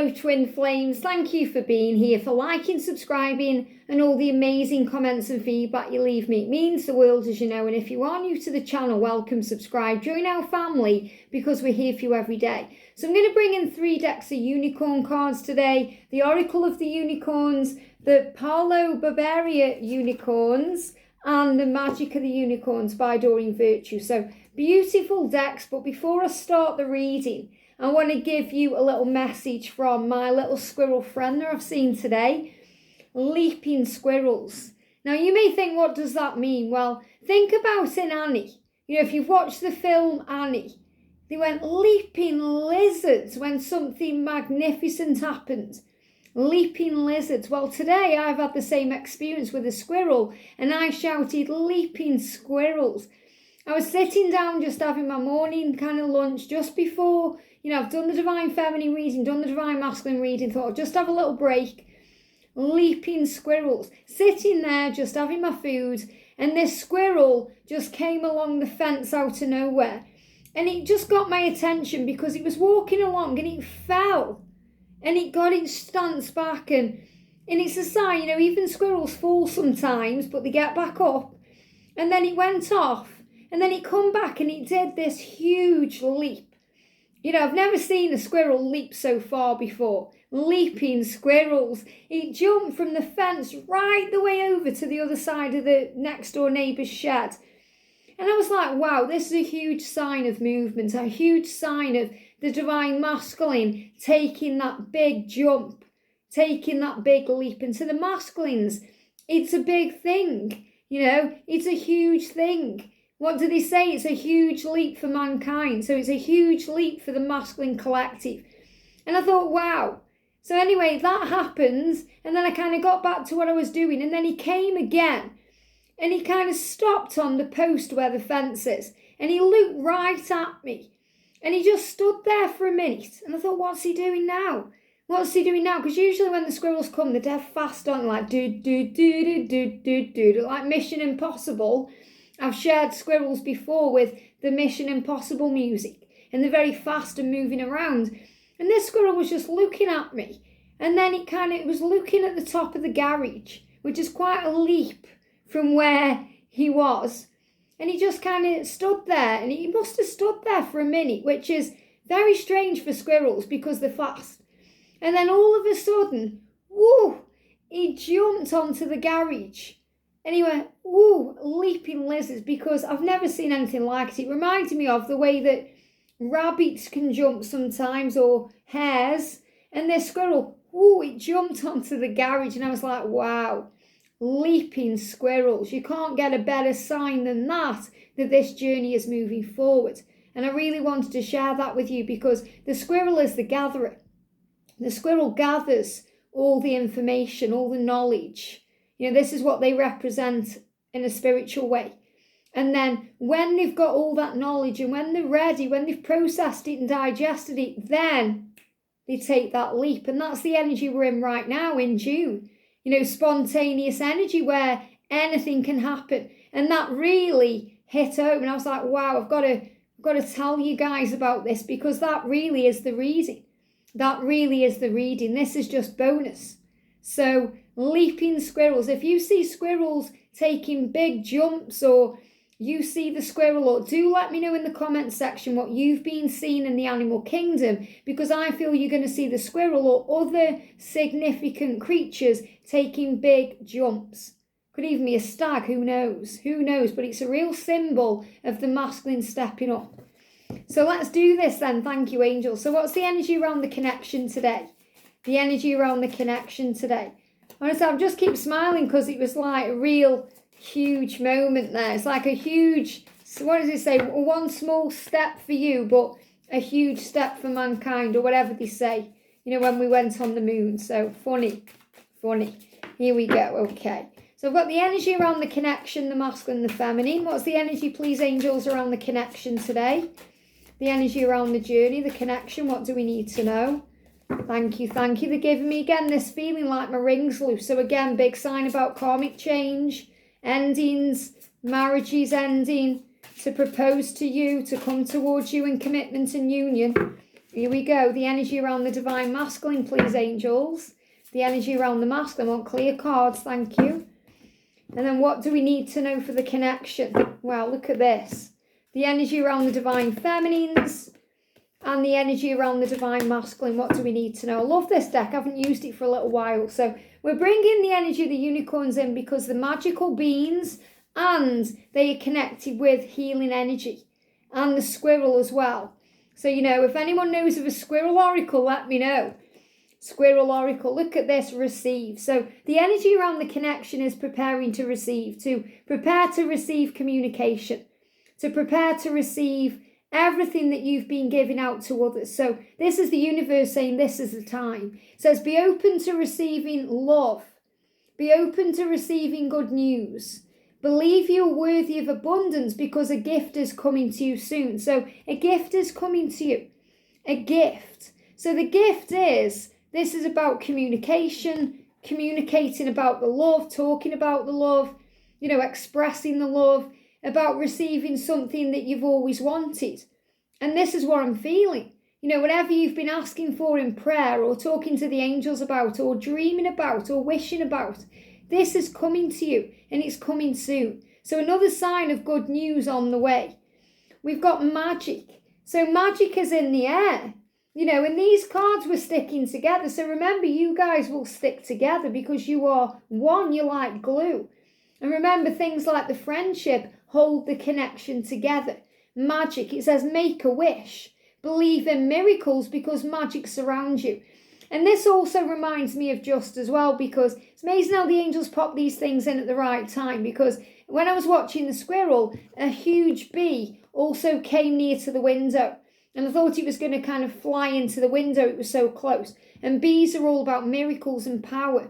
Hello Twin Flames, thank you for being here, for liking, subscribing and all the amazing comments and feedback you leave me. It means the world, as you know, and if you are new to the channel, welcome, subscribe, join our family because we're here for you every day. So I'm going to bring in 3 decks of unicorn cards today, the Oracle of the Unicorns, the Paolo Barbieri Unicorns and the Magic of the Unicorns by Doreen Virtue. So beautiful decks, but before I start the reading, I want to give you a little message from my little squirrel friend that I've seen today. Leaping squirrels. Now you may think, what does that mean? Well, think about in Annie. You know, if you've watched the film Annie, they went leaping lizards when something magnificent happened. Leaping lizards. Well, today I've had the same experience with a squirrel and I shouted leaping squirrels. I was sitting down just having my morning kind of lunch just before, you know, I've done the Divine Feminine reading, done the Divine Masculine reading, thought I'd just have a little break. Leaping squirrels. Sitting there just having my food and this squirrel just came along the fence out of nowhere. And it just got my attention because it was walking along and it fell. And it got its stance back and it's a sign, you know, even squirrels fall sometimes, but they get back up. And then it went off. And then it come back and it did this huge leap. You know, I've never seen a squirrel leap so far before. Leaping squirrels. It jumped from the fence right the way over to the other side of the next door neighbour's shed. And I was like, wow, this is a huge sign of movement, a huge sign of the Divine Masculine taking that big jump, taking that big leap. And to the masculines, it's a big thing. You know, it's a huge thing. What do they say? It's a huge leap for mankind. So it's a huge leap for the masculine collective. And I thought, wow. So anyway, that happens. And then I kind of got back to what I was doing. And then he came again. And he kind of stopped on the post where the fence is. And he looked right at me. And he just stood there for a minute. And I thought, what's he doing now? What's he doing now? Because usually when the squirrels come, they're dead fast on, like do, like Mission Impossible. I've shared squirrels before with the Mission Impossible music. And they're very fast and moving around. And this squirrel was just looking at me. And then it was looking at the top of the garage, which is quite a leap from where he was. And he just kind of stood there. And he must have stood there for a minute, which is very strange for squirrels because they're fast. And then all of a sudden, whoo, he jumped onto the garage. And he went, whoo, leaping lizards, because I've never seen anything like it. It reminded me of the way that rabbits can jump sometimes, or hares. And this squirrel, whoo, it jumped onto the garage. And I was like, wow, leaping squirrels. You can't get a better sign than that this journey is moving forward. And I really wanted to share that with you because the squirrel is the gatherer. The squirrel gathers all the information, all the knowledge. You know, this is what they represent in a spiritual way. And then when they've got all that knowledge and when they're ready, when they've processed it and digested it, then they take that leap. And that's the energy we're in right now in June. You know, spontaneous energy where anything can happen. And that really hit home. And I was like, wow, I've got to tell you guys about this because that really is the reading. That really is the reading. This is just bonus. So leaping squirrels. If you see squirrels taking big jumps or you see the squirrel, or do let me know in the comments section what you've been seeing in the animal kingdom, because I feel you're going to see the squirrel or other significant creatures taking big jumps. Could even be a stag, who knows? Who knows? But it's a real symbol of the masculine stepping up. So let's do this then. Thank you, angels. So what's the energy around the connection today? The energy around the connection today. Honestly, I just keep smiling because it was like a real huge moment there. It's like a huge, what does it say? One small step for you, but a huge step for mankind, or whatever they say, you know, when we went on the moon. So funny. Here we go. Okay. So I've got the energy around the connection, the masculine, the feminine. What's the energy, please, angels, around the connection today? The energy around the journey, the connection. What do we need to know? Thank you. They're giving me, again, this feeling like my ring's loose. So again, big sign about karmic change, endings, marriages ending, to propose to you, to come towards you in commitment and union. Here we go. The energy around the divine masculine, please, angels. The energy around the masculine. I want clear cards, thank you. And then what do we need to know for the connection? Well, look at this. The energy around the divine feminines and the energy around the divine masculine. What do we need to know? I love this deck. I haven't used it for a little while. So we're bringing the energy of the unicorns in because the magical beings, and they are connected with healing energy, and the squirrel as well. So, if anyone knows of a squirrel oracle, let me know. Squirrel oracle, look at this, receive. So the energy around the connection is preparing to receive, to prepare to receive communication, to prepare to receive everything that you've been giving out to others. So this is the universe saying this is the time. It says be open to receiving love. Be open to receiving good news. Believe you're worthy of abundance because a gift is coming to you soon. So a gift is coming to you. A gift. So the gift is, this is about communication, communicating about the love, talking about the love, expressing the love, about receiving something that you've always wanted. And this is what I'm feeling. Whatever you've been asking for in prayer or talking to the angels about or dreaming about or wishing about, this is coming to you and it's coming soon. So another sign of good news on the way. We've got magic. So magic is in the air. And these cards were sticking together. So remember, you guys will stick together because you are one. You're like glue. And remember, things like the friendship hold the connection together. Magic, it says make a wish. Believe in miracles because magic surrounds you. And this also reminds me of just as well, because it's amazing how the angels pop these things in at the right time. Because when I was watching the squirrel, a huge bee also came near to the window. And I thought it was going to kind of fly into the window. It was so close. And bees are all about miracles and power.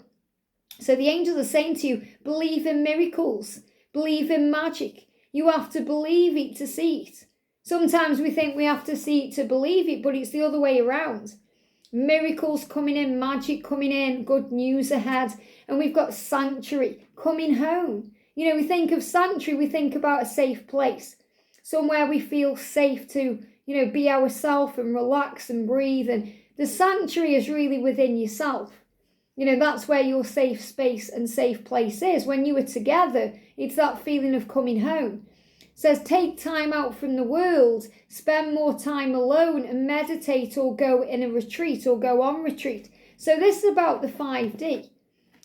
So the angels are saying to you, believe in miracles. Believe in magic. You have to believe it to see it. Sometimes we think we have to see it to believe it, but it's the other way around. Miracles coming in, magic coming in, good news ahead. And we've got sanctuary coming home. We think of sanctuary, we think about a safe place. Somewhere we feel safe to, be ourselves and relax and breathe. And the sanctuary is really within yourself. That's where your safe space and safe place is. When you are together, it's that feeling of coming home. It says take time out from the world, spend more time alone and meditate or go in a retreat or go on retreat. So this is about the 5D.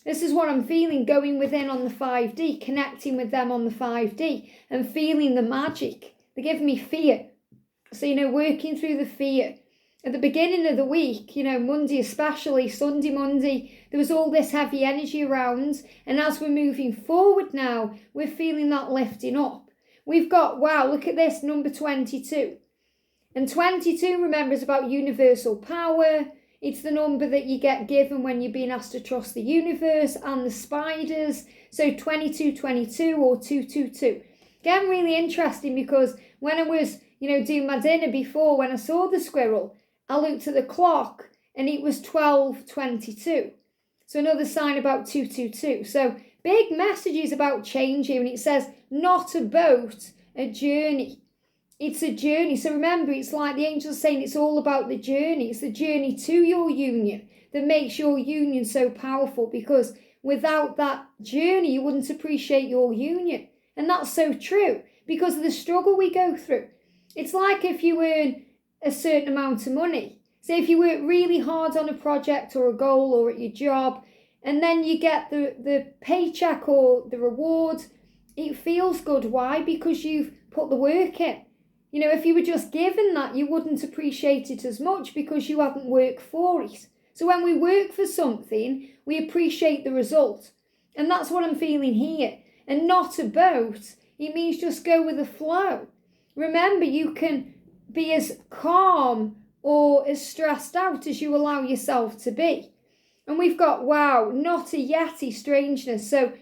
This is what I'm feeling, going within on the 5D, connecting with them on the 5D and feeling the magic. They give me fear. So, working through the fear. At the beginning of the week, Monday especially, Sunday, Monday, there was all this heavy energy around. And as we're moving forward now, we're feeling that lifting up. We've got, wow, look at this, number 22. And 22, remember, is about universal power. It's the number that you get given when you're being asked to trust the universe and the spiders. So 2222 or 222. Again, really interesting because when I was, doing my dinner before, when I saw the squirrel, I looked at the clock and it was 12:22. So another sign about 222. So big messages about change here. And it says, not a boat, a journey. It's a journey. So remember, it's like the angels saying it's all about the journey. It's the journey to your union that makes your union so powerful, because without that journey, you wouldn't appreciate your union. And that's so true because of the struggle we go through. It's like if you earn a certain amount of money. So if you work really hard on a project or a goal or at your job, and then you get the paycheck or the reward, it feels good. Why? Because you've put the work in. If you were just given that, you wouldn't appreciate it as much because you haven't worked for it. So when we work for something, we appreciate the result. And that's what I'm feeling here. And not a boat, it means just go with the flow. Remember, you can be as calm or as stressed out as you allow yourself to be. And we've got, wow, not a yeti, strangeness. So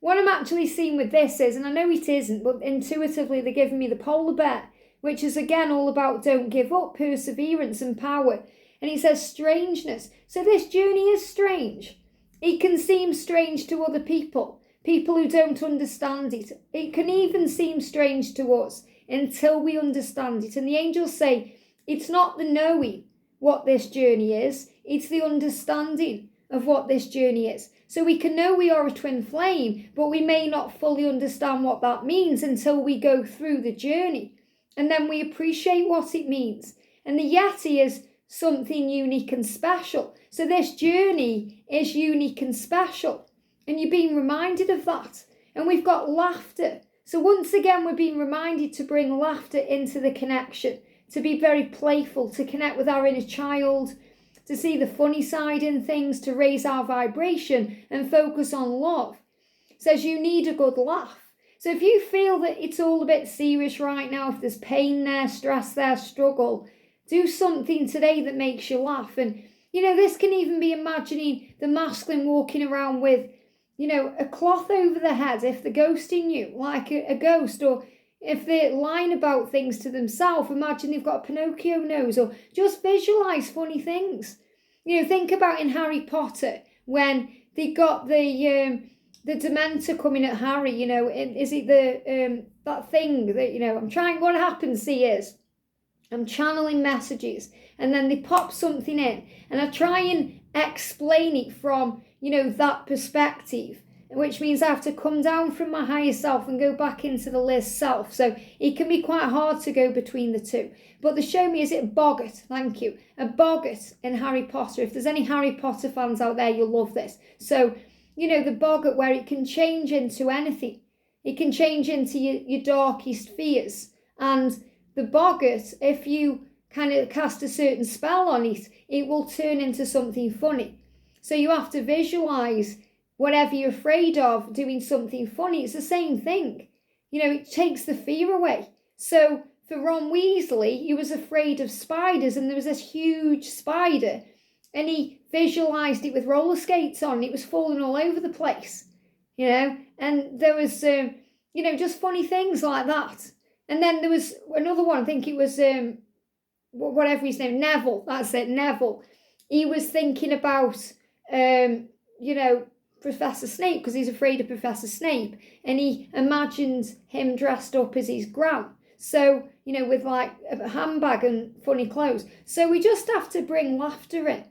what I'm actually seeing with this is, and I know it isn't, but intuitively they're giving me the polar bear, which is again all about don't give up, perseverance and power. And it says strangeness. So this journey is strange. It can seem strange to other people who don't understand it. It can even seem strange to us until we understand it. And the angels say, it's not the knowing, what this journey is. It's the understanding of what this journey is. So we can know we are a twin flame, but we may not fully understand what that means until we go through the journey. And then we appreciate what it means. And the Yeti is something unique and special. So this journey is unique and special. And you're being reminded of that. And we've got laughter. So once again, we're being reminded to bring laughter into the connection, to be very playful, to connect with our inner child, to see the funny side in things, to raise our vibration and focus on love. It says you need a good laugh. So if you feel that it's all a bit serious right now, if there's pain there, stress there, struggle, do something today that makes you laugh. And, this can even be imagining the masculine walking around with, a cloth over their head if they're ghosting you, like a ghost, or if they're lying about things to themselves, imagine they've got a Pinocchio nose, or just visualise funny things. Think about in Harry Potter when they got the Dementor coming at Harry, is it that thing that, what happens, see, is I'm channeling messages and then they pop something in and I try and explain it from, that perspective, which means I have to come down from my higher self and go back into the Liz self. So it can be quite hard to go between the two. But the show me, is it boggart? Thank you. A boggart in Harry Potter. If there's any Harry Potter fans out there, you'll love this. So, the boggart where it can change into anything. It can change into your darkest fears. And the boggart, if you kind of cast a certain spell on it, it will turn into something funny. So you have to visualise whatever you're afraid of doing something funny. It's the same thing. It takes the fear away. So for Ron Weasley, he was afraid of spiders and there was this huge spider and he visualised it with roller skates on. It was falling all over the place, and there was, just funny things like that. And then there was another one, I think it was, whatever his name, Neville, that's it, Neville. He was thinking about, Professor Snape, because he's afraid of Professor Snape, and he imagined him dressed up as his gran. So, with like a handbag and funny clothes. So we just have to bring laughter in.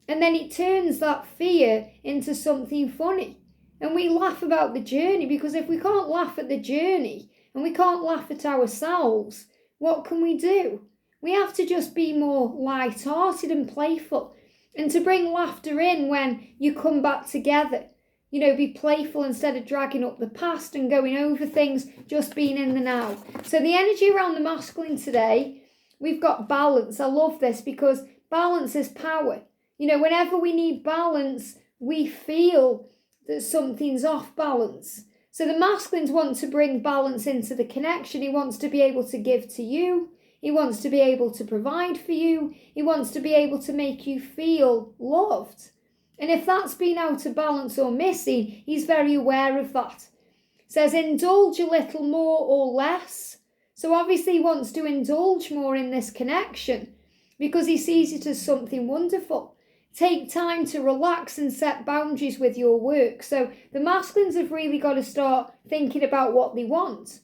And then it turns that fear into something funny. And we laugh about the journey, because if we can't laugh at the journey and we can't laugh at ourselves, what can we do? We have to just be more light-hearted and playful. And to bring laughter in when you come back together. Be playful instead of dragging up the past and going over things, just being in the now. So the energy around the masculine today, we've got balance. I love this because balance is power. Whenever we need balance, we feel that something's off balance. So the masculines want to bring balance into the connection. He wants to be able to give to you. He wants to be able to provide for you. He wants to be able to make you feel loved. And if that's been out of balance or missing, he's very aware of that. It says indulge a little more or less. So obviously he wants to indulge more in this connection because he sees it as something wonderful. Take time to relax and set boundaries with your work. So the masculines have really got to start thinking about what they want,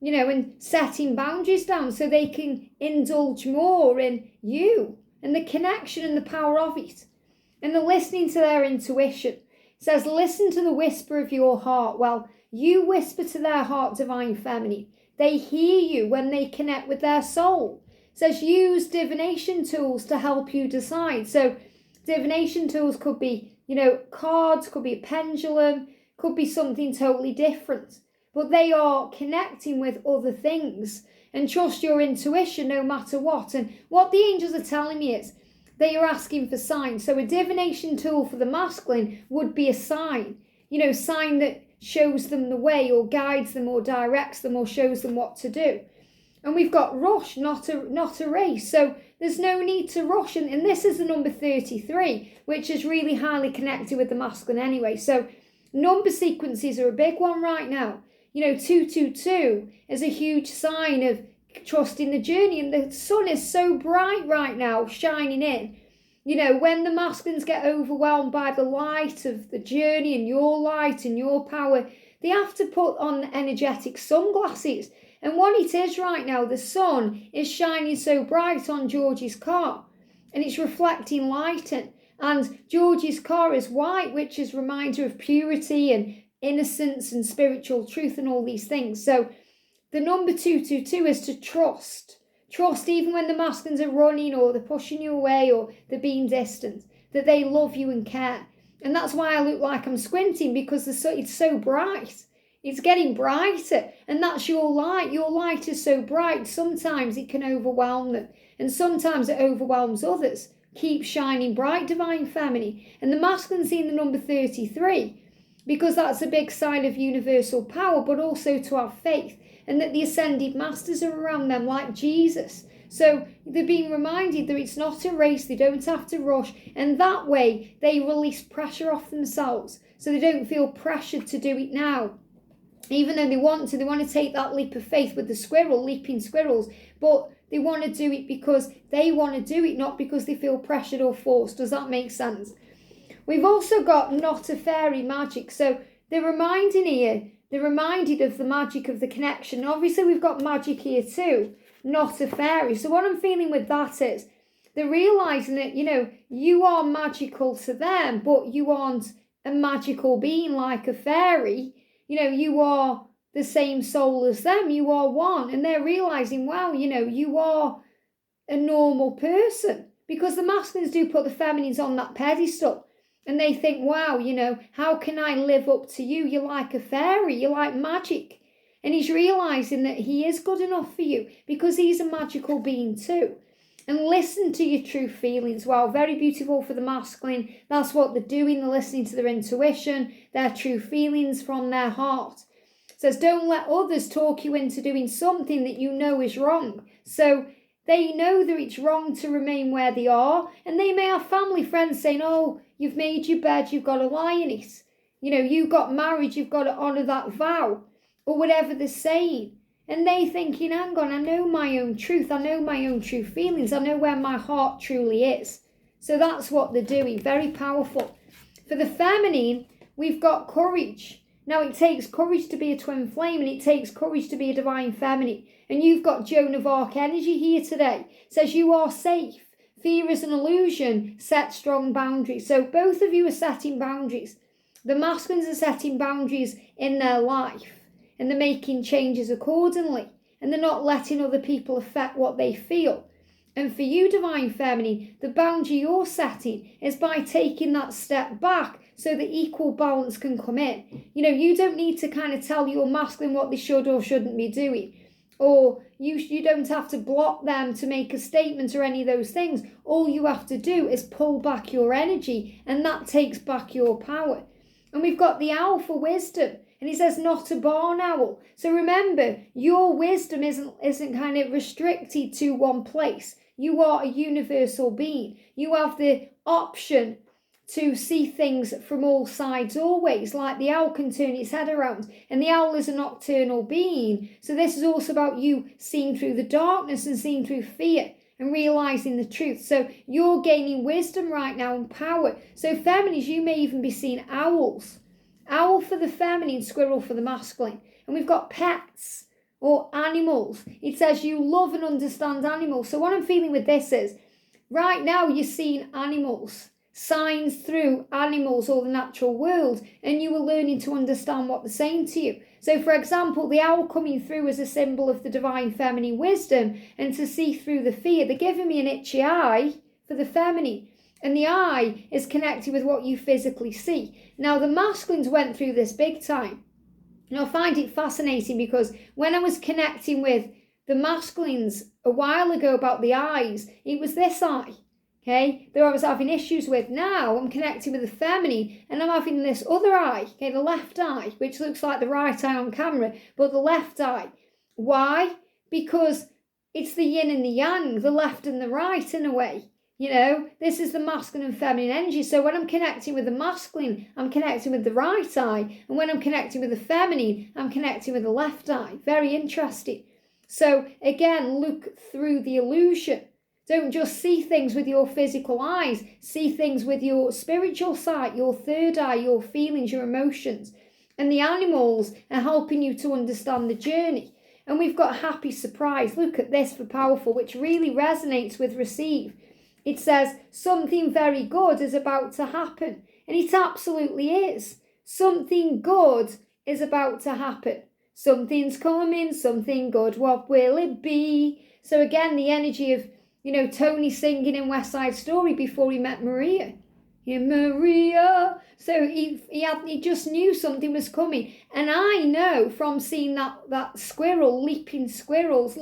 and setting boundaries down so they can indulge more in you and the connection and the power of it. And they're listening to their intuition. It says, listen to the whisper of your heart. Well, you whisper to their heart, divine feminine. They hear you when they connect with their soul. It says, use divination tools to help you decide. So divination tools could be, cards, could be a pendulum, could be something totally different. But they are connecting with other things. And trust your intuition no matter what. And what the angels are telling me is, they are asking for signs. So a divination tool for the masculine would be a sign. Sign that shows them the way or guides them or directs them or shows them what to do. And we've got rush, not a race. So there's no need to rush. And this is the number 33, which is really highly connected with the masculine anyway. So number sequences are a big one right now. 222 is a huge sign of trusting the journey, and the sun is so bright right now shining in. When the masculines get overwhelmed by the light of the journey and your light and your power, they have to put on energetic sunglasses. And what it is right now, the sun is shining so bright on George's car, and it's reflecting light. And George's car is white, which is a reminder of purity and innocence and spiritual truth and all these things. So the number 222 is to trust. Trust even when the masculines are running or they're pushing you away or they're being distant, that they love you and care. And that's why I look like I'm squinting, because it's so bright. It's getting brighter, and that's your light. Your light is so bright, sometimes it can overwhelm them, and sometimes it overwhelms others. Keep shining bright, divine feminine. And the masculine seeing the number 33, because that's a big sign of universal power, but also to have faith, and that the ascended masters are around them like Jesus. So they're being reminded that it's not a race, they don't have to rush, and that way they release pressure off themselves, so they don't feel pressured to do it now. Even though they want to take that leap of faith with the squirrel, leaping squirrels, but they want to do it because they want to do it, not because they feel pressured or forced. Does that make sense? We've also got not a fairy magic. So they're reminded of the magic of the connection. Obviously, we've got magic here too, not a fairy. So what I'm feeling with that is they're realising that, you are magical to them, but you aren't a magical being like a fairy. You are the same soul as them. You are one. And they're realising, wow, you are a normal person. Because the masculines do put the feminines on that pedestal. And they think, wow, how can I live up to you? You're like a fairy. You're like magic. And he's realising that he is good enough for you because he's a magical being too. And listen to your true feelings. Wow, very beautiful for the masculine. That's what they're doing. They're listening to their intuition, their true feelings from their heart. It says, don't let others talk you into doing something that you know is wrong. So they know that it's wrong to remain where they are. And they may have family friends saying, oh, you've made your bed, you've got to lie in it. You got married, you've got to honour that vow. Or whatever they're saying. And they thinking, hang on, I know my own truth. I know my own true feelings. I know where my heart truly is. So that's what they're doing. Very powerful. For the feminine, we've got courage. Now, it takes courage to be a twin flame, and it takes courage to be a divine feminine. And you've got Joan of Arc energy here today. It says you are safe. Fear is an illusion. Set strong boundaries. So both of you are setting boundaries. The masculines are setting boundaries in their life. And they're making changes accordingly. And they're not letting other people affect what they feel. And for you, divine feminine, the boundary you're setting is by taking that step back so that equal balance can come in. You don't need to kind of tell your masculine what they should or shouldn't be doing. Or you don't have to block them to make a statement or any of those things. All you have to do is pull back your energy, and that takes back your power. And we've got the owl for wisdom. And he says not a barn owl. So remember, your wisdom isn't kind of restricted to one place. You are a universal being. You have the option to see things from all sides always, like the owl can turn its head around. And the owl is a nocturnal being. So this is also about you seeing through the darkness and seeing through fear and realising the truth. So you're gaining wisdom right now and power. So feminines, you may even be seeing owls. Owl for the feminine, squirrel for the masculine. And we've got pets or animals. It says you love and understand animals. So what I'm feeling with this is, right now you're seeing animals, signs through animals or the natural world, and you are learning to understand what they're saying to you. So for example, the owl coming through as a symbol of the divine feminine wisdom and to see through the fear. They're giving me an itchy eye for the feminine. And the eye is connected with what you physically see. Now, the masculines went through this big time. And I find it fascinating because when I was connecting with the masculines a while ago about the eyes, it was this eye, okay, that I was having issues with. Now I'm connecting with the feminine and I'm having this other eye, okay, the left eye, which looks like the right eye on camera, but the left eye. Why? Because it's the yin and the yang, the left and the right in a way. This is the masculine and feminine energy. So when I'm connecting with the masculine, I'm connecting with the right eye. And when I'm connecting with the feminine, I'm connecting with the left eye. Very interesting. So again, look through the illusion. Don't just see things with your physical eyes. See things with your spiritual sight, your third eye, your feelings, your emotions. And the animals are helping you to understand the journey. And we've got happy surprise. Look at this for powerful, which really resonates with receive. It says something very good is about to happen. And it absolutely is. Something good is about to happen. Something's coming, something good. What will it be? So again, the energy of, Tony singing in West Side Story before he met Maria. Maria. So he just knew something was coming. And I know from seeing that squirrel, leaping squirrels,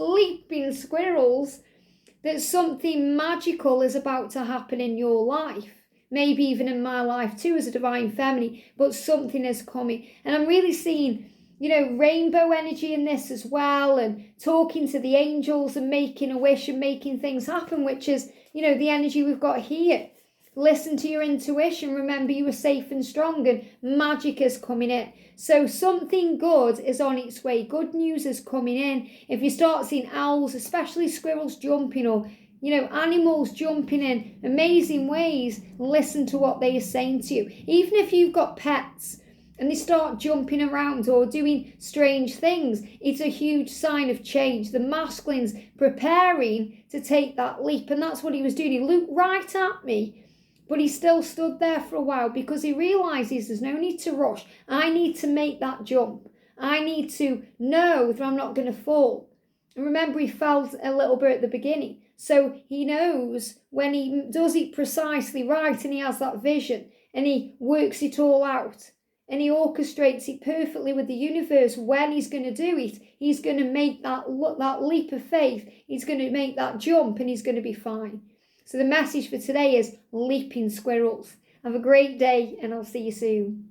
that something magical is about to happen in your life. Maybe even in my life too as a divine feminine, but something is coming. And I'm really seeing, rainbow energy in this as well, and talking to the angels and making a wish and making things happen, which is, the energy we've got here. Listen to your intuition. Remember, you are safe and strong, and magic is coming in. So something good is on its way. Good news is coming in. If you start seeing owls, especially squirrels jumping, or animals jumping in amazing ways, listen to what they are saying to you. Even if you've got pets and they start jumping around or doing strange things, it's a huge sign of change. The masculine's preparing to take that leap, and that's what he was doing. He looked right at me, but he still stood there for a while because he realises there's no need to rush. I need to make that jump. I need to know that I'm not going to fall. And remember, he felt a little bit at the beginning. So he knows when he does it precisely right, and he has that vision, and he works it all out, and he orchestrates it perfectly with the universe. When he's going to do it, he's going to make that leap of faith. He's going to make that jump, and he's going to be fine. So the message for today is leaping squirrels. Have a great day, and I'll see you soon.